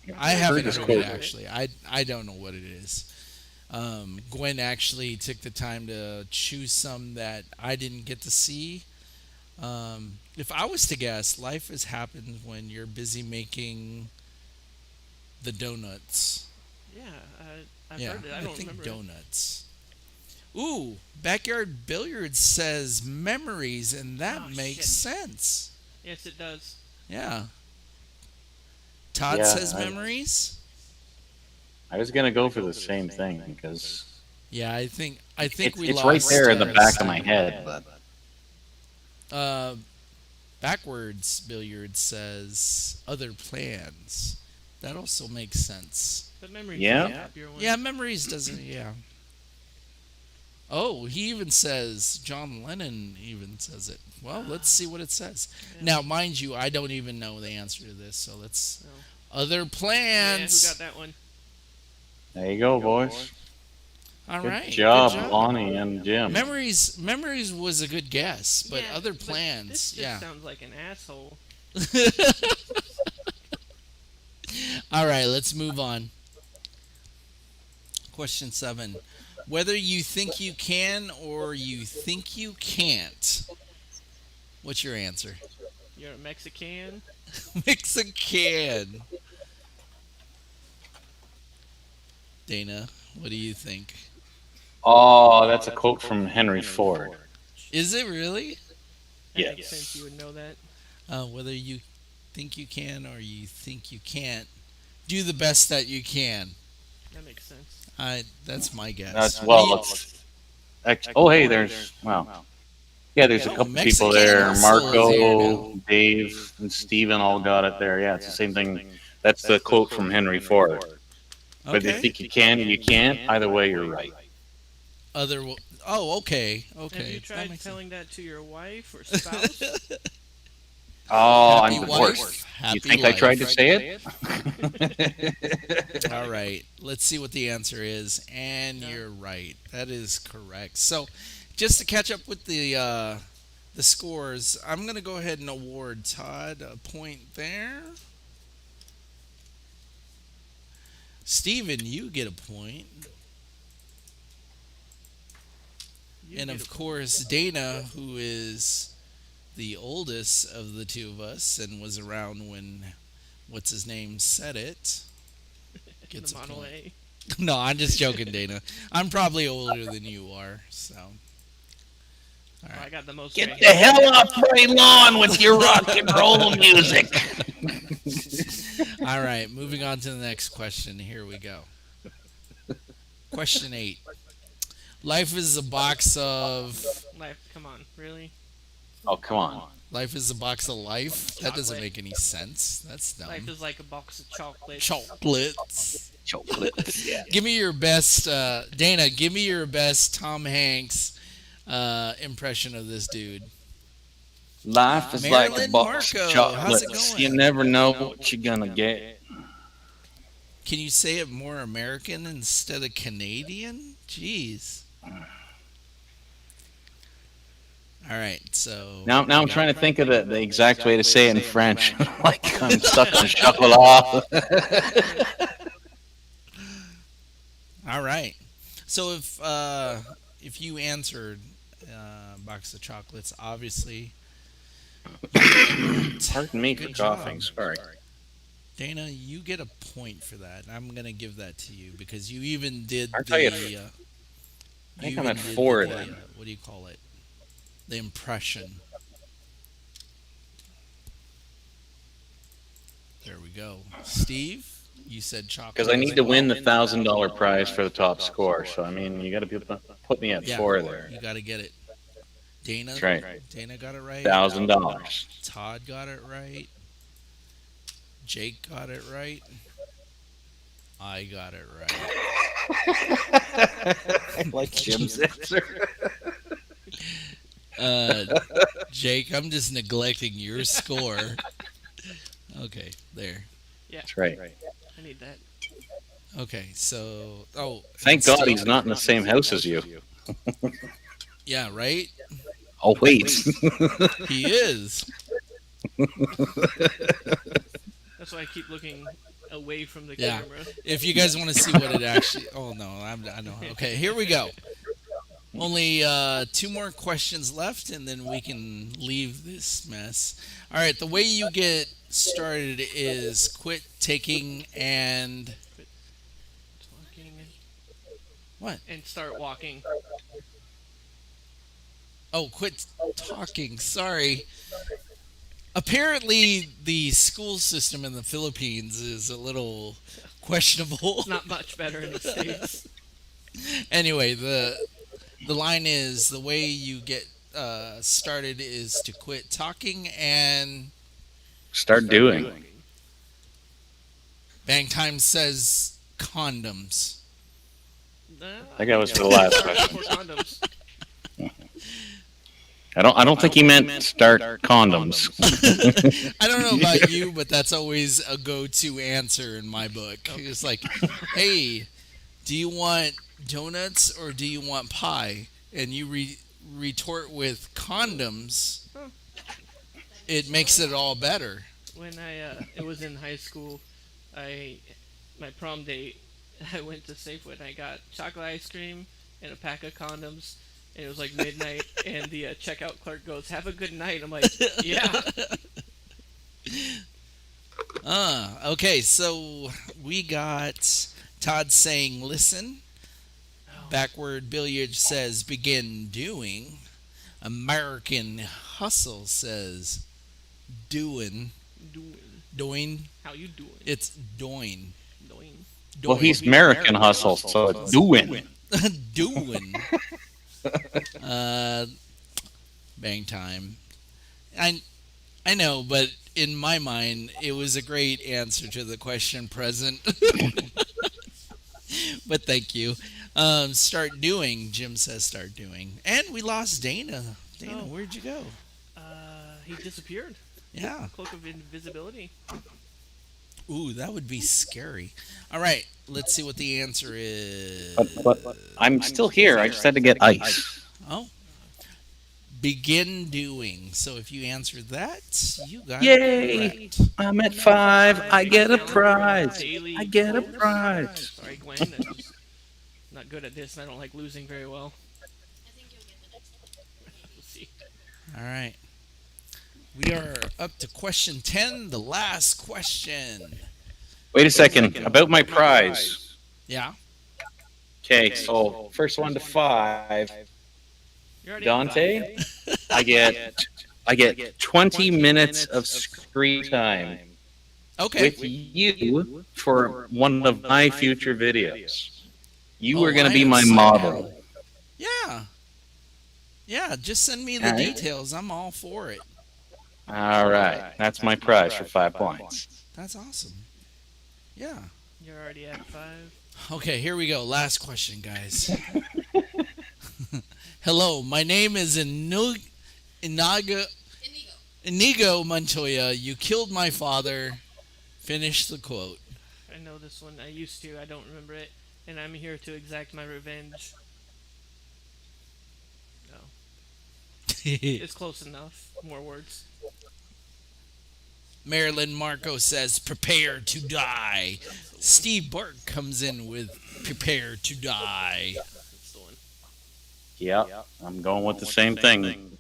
I've I haven't this heard quote. it, actually. I don't know what it is. Gwen actually took the time to choose some that I didn't get to see. If I was to guess, life has happened when you're busy making the donuts. Yeah, I've heard it. I don't think remember. donuts. Ooh, backyard billiards says memories, and that Oh, makes shit. sense. Yes, it does. Yeah. Todd Yeah, says memories. I was gonna go for the same thing because Yeah, I think it's, we it's lost. right there in the back of my head. But Backwards billiards says other plans. That also makes sense. But memories Yeah? is a happier one. Yeah, memories doesn't. Yeah. Oh, he even says John Lennon even says it. Well, let's see what it says. Yeah. Now, mind you, I don't even know the answer to this, so let's No. other Yeah, plans. who got that one? there you go, boys. All Good right, job, good job. Lonnie and Jim. Memories was a good guess, but Yeah, other This plans, just yeah. sounds like an asshole. All right, let's move on. Question 7. Whether you think you can or you think you can't. What's your answer? You're a Mexican. Mexican. Dana, what do you think? Oh, that's a quote from Henry Ford. Is it really? That Yes. makes sense. You would know that. Whether you think you can or you think you can't, do the best that you can. That makes sense. That's my guess. That's What do you- oh, hey, there's yeah, there's a Oh, couple Mexican people there. also is here Marco, Dave, and Steven all got it there. Yeah, it's the same thing. That's the quote from Henry Ford. But Okay. you think you can, you can't. Either way, you're right. Oh, okay. Okay. Have you That tried makes telling that to your wife or spouse? sense. Oh, Happy I'm wife, divorced. happy You think life. I tried to say it? All right. Let's see what the answer is. And No. you're right. That is correct. So, just to catch up with the scores, I'm going to go ahead and award Todd a point there. Steven, you get a point. You And get of a- course, Dana, who is the oldest of the two of us and was around when what's his name said it, gets the a Model point. A. No, I'm just joking, Dana. I'm probably older than you are, so. All Oh, I right. got the most. Get gray the hair. hell off my lawn with your rock and roll music. All right, moving on to the next question. Here we go. Question 8. Life is a box of. Life, come on, really? Oh, come on. Life is a box of life? That doesn't make any sense. That's dumb. Life is like a box of chocolates. Chocolates. Chocolate. Yeah. Give me your best, Dana. Give me your best Tom Hanks impression of this dude. Life is like a Marilyn box Marco, of how's it chocolates. going? You never know what you're gonna get. Can you say it more American instead of Canadian? Jeez. All right, so Now I'm trying to think of the exact way to say it in French. Like I'm stuck on chocolat. all right. So if you answered box of chocolates, obviously. Pardon me for Good job. coughing. Sorry. Dana, you get a point for that. I'm gonna give that to you because you even did I'll tell you, the. I think you I'm even at did 4 the, then. what do you call it? The impression. There we go. Steve, you said chocolate. Because I need to win the $1,000 prize for the top score. So I mean, you got to put me at 4 there. You got to get it. Dana, That's right. Dana got it right. $1,000. Todd got it right. Jake got it right. I got it right. I like Jim's answer. Jake, I'm just neglecting your score. Okay, there. Yeah, That's right. I need that. Okay, so Thank and God Steve- he's not in the same house as you. Yeah, right. Oh wait, He is. That's why I keep looking away from the Yeah. camera. If you guys want to see what it actually, oh no, I know. Okay, here we go. Only two more questions left, and then we can leave this mess. All right, the way you get started is quit taking and Quit talking what? and start walking. Oh, quit talking. Sorry. Apparently, the school system in the Philippines is a little questionable. It's not much better in the States. Anyway, the line is the way you get started is to quit talking and start doing. Bang Time says condoms. That guy was for the last question. For condoms. I don't think he meant start condoms. I don't know about you, but that's always a go-to answer in my book. It's like, hey, do you want donuts or do you want pie? And you retort with condoms. Huh. It makes it all better. When it was in high school, my prom date, I went to Safeway and I got chocolate ice cream and a pack of condoms. And it was like midnight, and the checkout clerk goes, "Have a good night." I'm like, "Yeah." Okay, so we got Todd saying listen. Backward Billiard says begin doing. American Hustle says doing. Doing. How you doing? It's doing. Doing. Well, he's American Hustle, so it's doing. Doing. Bang Time. I know, but in my mind, it was a great answer to the question present. But thank you. Start doing. Jim says start doing. And we lost Dana. Dana, Oh. where'd you go? He disappeared. Yeah. Cloak of invisibility. Ooh, that would be scary. All right, let's see what the answer is. But I'm still here. I just had to get ice. Oh. Begin doing. So if you answered that, you got Yay! it correct. I'm at 5. I get a prize. Daily I get a goals. prize. Sorry, Gwen. I'm just not good at this, and I don't like losing very well. We'll see. All right. We are up to question 10, the last question. Wait a second. About my prize. Yeah. Okay, so first one to 5. You're already Dante, I get 20 minutes of screen time Okay. with you for one of my future videos. You are going I to be am my so model. down. Yeah. Yeah, just send me the All right. details. I'm all for it. All right, that's my prize for 5 points. That's awesome. Yeah. You're already at 5. Okay, here we go. Last question, guys. Hello, my name is Inigo Montoya. You killed my father. Finish the quote. I know this one. I used to. I don't remember it. And I'm here to exact my revenge. No. It's close enough. More words. Marilyn Marco says, prepare to die. Steve Burke comes in with prepare to die. That's the one. Yeah, I'm going with the same thing.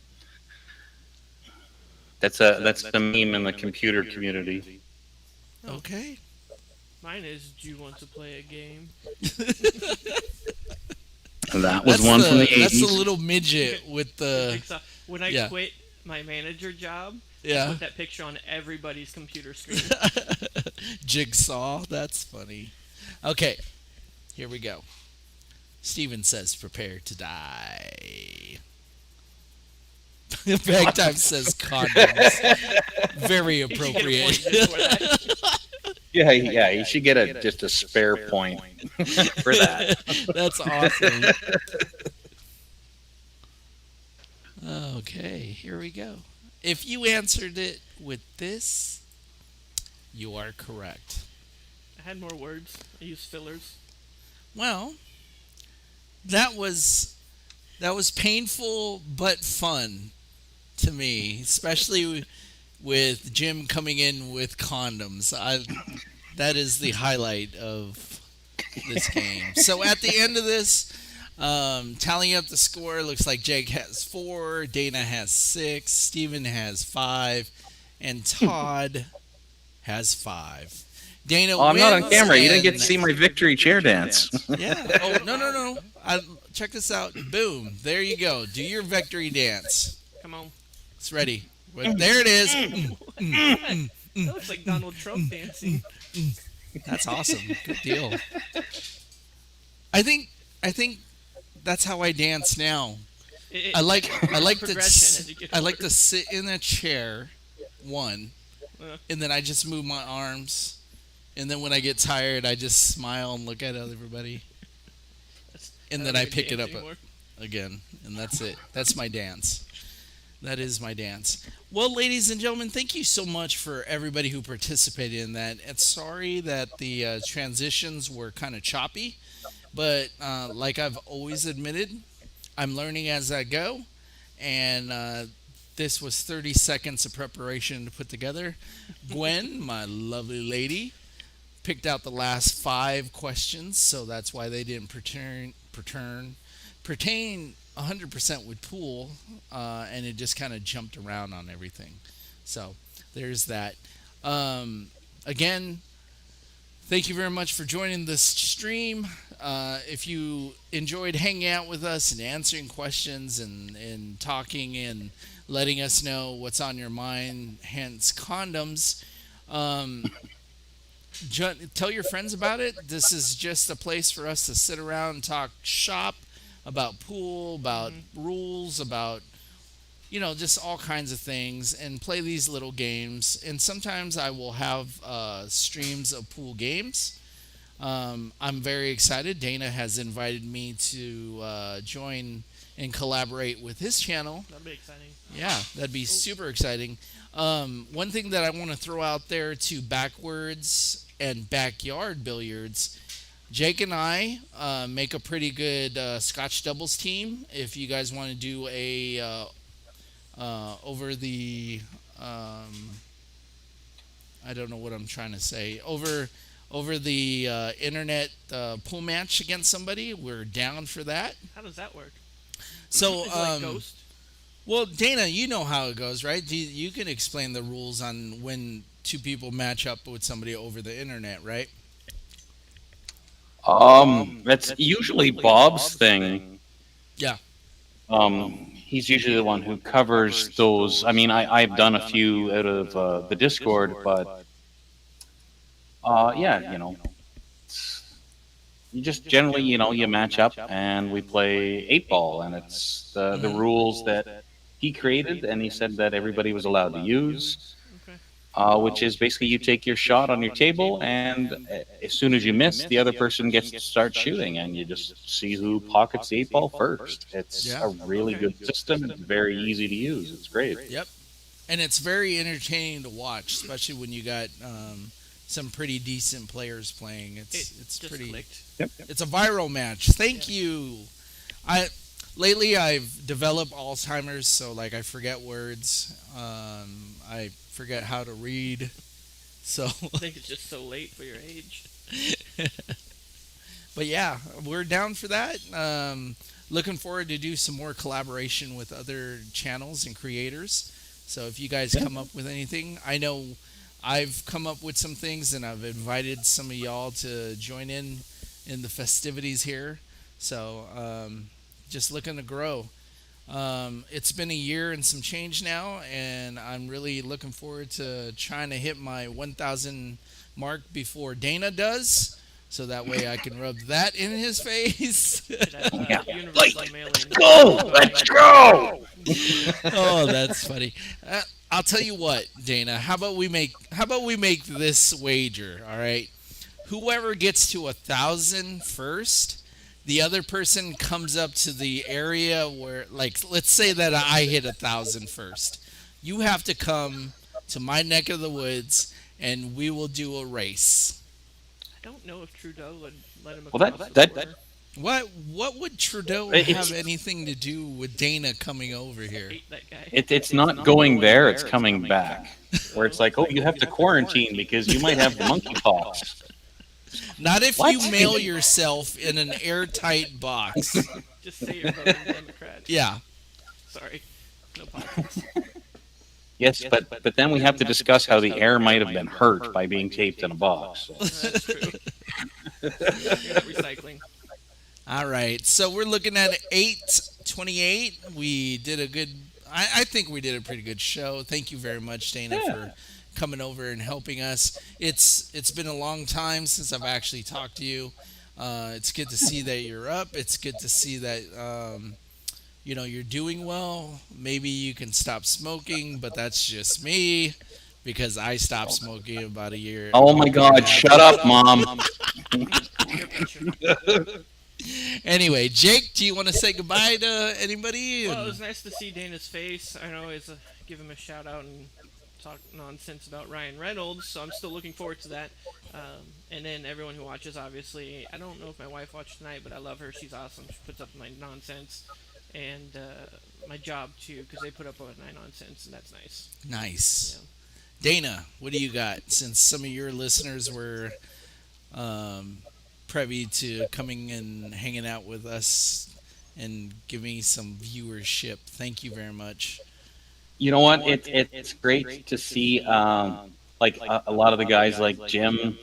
That's the meme in the computer community. Okay. Mine is, do you want to play a game? That was one from the That's the 80s. little midget with the When I yeah. quit my manager job, I yeah put that picture on everybody's computer screen. jigsaw. That's funny. Okay, here we go. Steven says, prepare to die. Bagtime says condoms. Very You should get a appropriate. point just for that. Yeah, you should get just a spare point for that. That's awesome. Okay, here we go. If you answered it with this, you are correct. I had more words. I used fillers. Well, that was that was painful but fun to me, especially with Jim coming in with condoms. That is the highlight of this game. So at the end of this, tallying up the score, looks like Jake has 4, Dana has 6, Steven has 5, and Todd has 5. Dana Oh, I'm not on wins camera. You didn't get to and see my victory chair dance. yeah. Oh, no, no, no. Check this out. Boom. There you go. Do your victory dance. Come on. It's ready. There it is. That looks like Donald Trump dancing. That's awesome. Good deal. I think that's how I dance now. I like to progression as you get I like older. to sit in a chair, one, Uh, and then I just move my arms, and then when I get tired, I just smile and look at everybody, and I then don't I even pick it dance up anymore. again, and that's it. That's my dance. That is my dance. Well, ladies and gentlemen, thank you so much for everybody who participated in that. It's sorry that the transitions were kind of choppy, but like I've always admitted, I'm learning as I go, and this was 30 seconds of preparation to put together. Gwen, my lovely lady, picked out the last 5 questions, so that's why they didn't pertain 100% with pool, and it just kind of jumped around on everything. So there's that. Again, thank you very much for joining this stream. If you enjoyed hanging out with us and answering questions and talking and letting us know what's on your mind, hence condoms, tell your friends about it. This is just a place for us to sit around and talk shop about pool, about rules, about just all kinds of things, and play these little games. And sometimes I will have streams of pool games. I'm very excited. Dana has invited me to join and collaborate with his channel. That'll be exciting. Yeah, that'd be super exciting. One thing that I want to throw out there to backwards and backyard billiards, Jake and I make a pretty good Scotch doubles team. If you guys want to do a over the I don't know what I'm trying to say, over the internet pool match against somebody, we're down for that. How does that work? So Is it like Ghost? well, Dana, you know how it goes, right? You can explain the rules on when two people match up with somebody over the internet, right? That's usually Bob's thing. Yeah. He's usually the one who covers those. I mean, I've done a few out of the Discord, but yeah, you just generally, you match up and we play 8 ball, and it's the rules that he created, and he said that everybody was allowed to use. Okay. Which is basically you take your shot on your table, and as soon as you miss, the other person gets to start shooting, and you just see who pockets the 8 ball first. It's Yeah. a really Okay. good system. It's very easy to use. It's great. Yep. And it's very entertaining to watch, especially when you got some pretty decent players playing. It It's just pretty. clicked. It's a viral match. Thank you. I lately I've developed Alzheimer's, so like I forget words. I forget how to read. So, I think it's just so late for your age. but yeah, we're down for that. Looking forward to do some more collaboration with other channels and creators. So if you guys come up with anything, I know I've come up with some things, and I've invited some of y'all to join in the festivities here. So just looking to grow. It's been a year and some change now, and I'm really looking forward to trying to hit my 1,000 mark before Dana does, so that way I can rub that in his face. Should have, Yeah. universal mailing. Go! Let's go! Oh, that's funny. I'll tell you what, Dana. How about we make this wager? All right, whoever gets to 1,000 first, the other person comes up to the area where, like, let's say that I hit 1,000 first. You have to come to my neck of the woods, and we will do a race. don't know if Trudeau would let him Well, across the that border. What would Trudeau have it's anything to do with Dana coming over I here? hate that guy. it's not going there; it's coming back. Where it's Oh, like, oh, you have to quarantine because you might have the monkeypox. Not if What? you mail yourself in an airtight box. just say you're voting Democrat. Yeah. Sorry, no politics. Yes, but then we have to discuss how the air might have been hurt by being taped in a box. That's true. You're not recycling. All right. So we're looking at 8:28. We did a good. I think we did a pretty good show. Thank you very much, Dana, Yeah. for coming over and helping us. It's been a long time since I've actually talked to you. It's good to see that you're up. It's good to see that you're doing well. Maybe you can stop smoking, but that's just me because I stopped smoking about a year. Oh my God! Shut up, Mom. Peer pressure. Anyway, Jake, do you want to say goodbye to anybody? Well, it was nice to see Dana's face. I always give him a shout out and talk nonsense about Ryan Reynolds, so I'm still looking forward to that. And then everyone who watches, obviously, I don't know if my wife watched tonight, but I love her. She's awesome. She puts up my nonsense and my job too, because they put up with my nonsense, and that's nice. Nice. Yeah. Dana, what do you got? Since some of your listeners were privy to coming and hanging out with us and giving some viewership, thank you very much. You know what? It's great to see like a lot of the guys like Jim.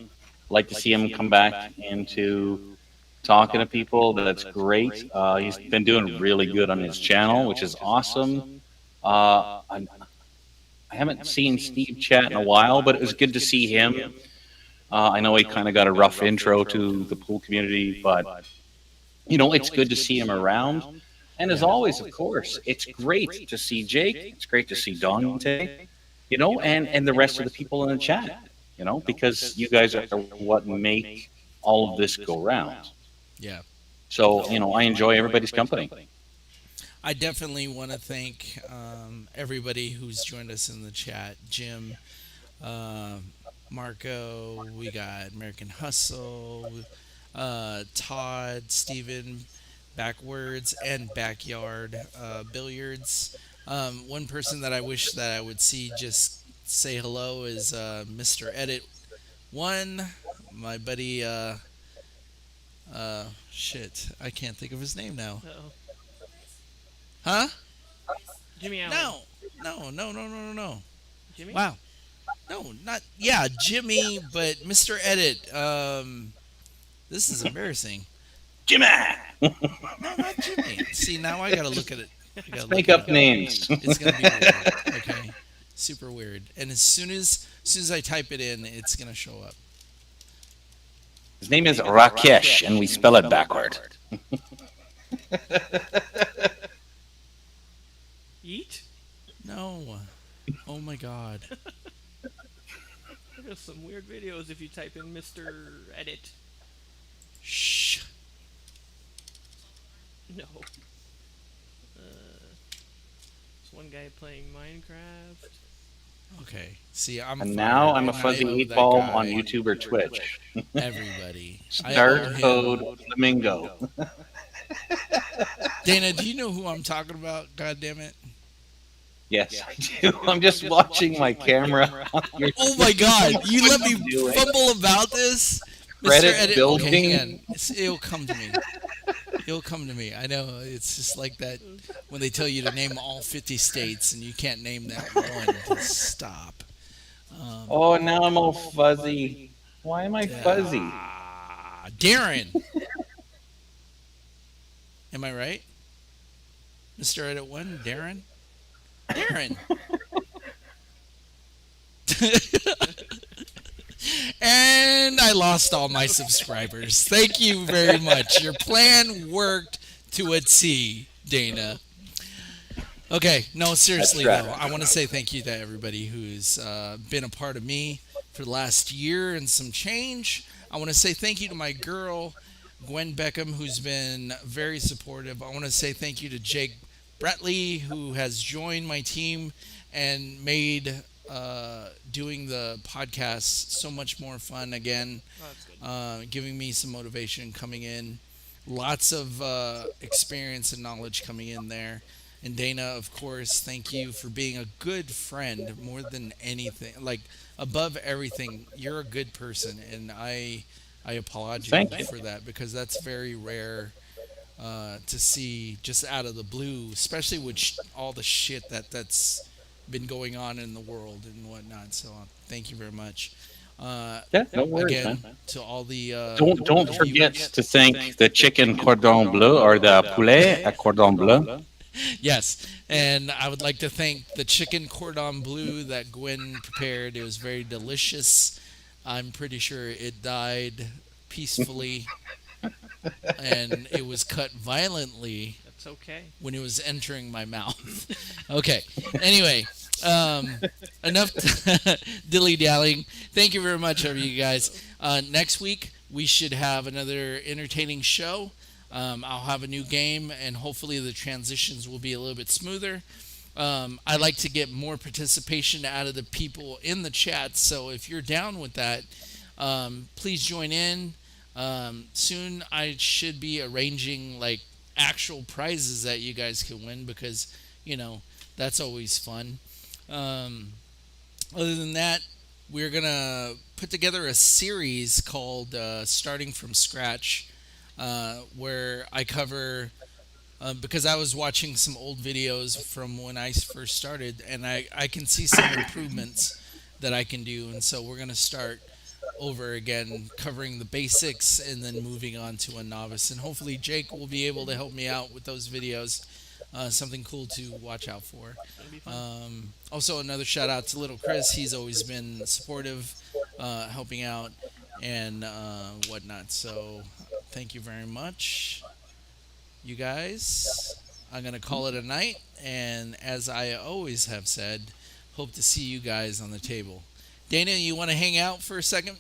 Like to see him come back into talking to people. That's great. He's been doing really good on his channel, which is awesome. I haven't seen Steve chat in a while, but it was good to see him. I know he kind of got a rough intro to the pool community, but it's good to see him around. And as always, of course, it's great to see Jake. It's great to see Dante, and the rest of the people in the chat, because you guys are what make all of this go round. Yeah. So, I enjoy everybody's company. I definitely want to thank everybody who's joined us in the chat. Jim, Marco, we got American Hustle, Todd, Steven, Backwards, and Backyard Billiards. One person that I wish that I would see just say hello is Mr. Edit One, my buddy. Shit, I can't think of his name now. Uh-oh. Huh? Jimmy Allen. No. Jimmy? Wow. No, not yeah, Jimmy, but Mr. Edit. This is embarrassing. Jimmy! No, not Jimmy. See, now I gotta look at it. Make up names. It's gonna be weird. Okay, super weird. And as soon as I type it in, it's gonna show up. His name is Rakesh, and we spell it backward. Yeet? No. Oh my God. There's some weird videos if you type in Mr. Edit. Shh. No. There's one guy playing Minecraft. Okay. See, I'm. And now I'm a and I fuzzy know 8 that ball guy. on YouTube or Twitch. Everybody. I owe Start him. code Flamingo. Dana, do you know who I'm talking about? God damn it. Yes, I do. I'm just watching my camera. Oh my God! You let me Do it. fumble about this, Credit Edit. building. Okay, hang on. It'll come to me. It'll come to me. I know it's just like that when they tell you to name all 50 states and you can't name that one. Just stop. Oh, now I'm all fuzzy. Why am I fuzzy? Darren. Am I right? Mr. Edit 1, Darren? Darren. And I lost all my subscribers. Thank you very much. Your plan worked to a T, Dana. Okay, no, seriously That's though, right. I want to say thank you to everybody who's been a part of me for the last year and some change. I want to say thank you to my girl, Gwen Beckham, who's been very supportive. I want to say thank you to Jake Bratley, who has joined my team and made doing the podcast so much more fun again, Oh, that's good. giving me some motivation coming in. Lots of experience and knowledge coming in there. And Dana, of course, thank you for being a good friend more than anything. Like above everything, you're a good person, and I applaud you Thank you. for that because that's very rare to see just out of the blue, especially with all the shit that's been going on in the world and whatnot. So thank you very much. Uh, Yeah, no worries, Again, man. to all the Don't forget viewers. to thank the chicken cordon bleu or the poulet à cordon bleu. Yes, and I would like to thank the chicken cordon bleu that Gwen prepared. It was very delicious. I'm pretty sure it died peacefully, and it was cut violently That's okay. when it was entering my mouth. Okay. Anyway, um, enough dilly dallying. Thank you very much, you guys. Next week we should have another entertaining show. I'll have a new game, and hopefully the transitions will be a little bit smoother. I like to get more participation out of the people in the chat, so if you're down with that, please join in. Soon I should be arranging like actual prizes that you guys can win because that's always fun. Um, Other than that, we're gonna put together a series called "Starting from Scratch," where I cover because I was watching some old videos from when I first started, and I can see some improvements that I can do, and so we're gonna start over again, covering the basics and then moving on to a novice. And hopefully, Jake will be able to help me out with those videos. Something cool to watch out for. That'll be fun. Also, another shout out to little Chris. He's always been supportive, helping out, and whatnot. So, thank you very much, you guys. I'm going to call it a night. And as I always have said, hope to see you guys on the table. Dana, you want to hang out for a second?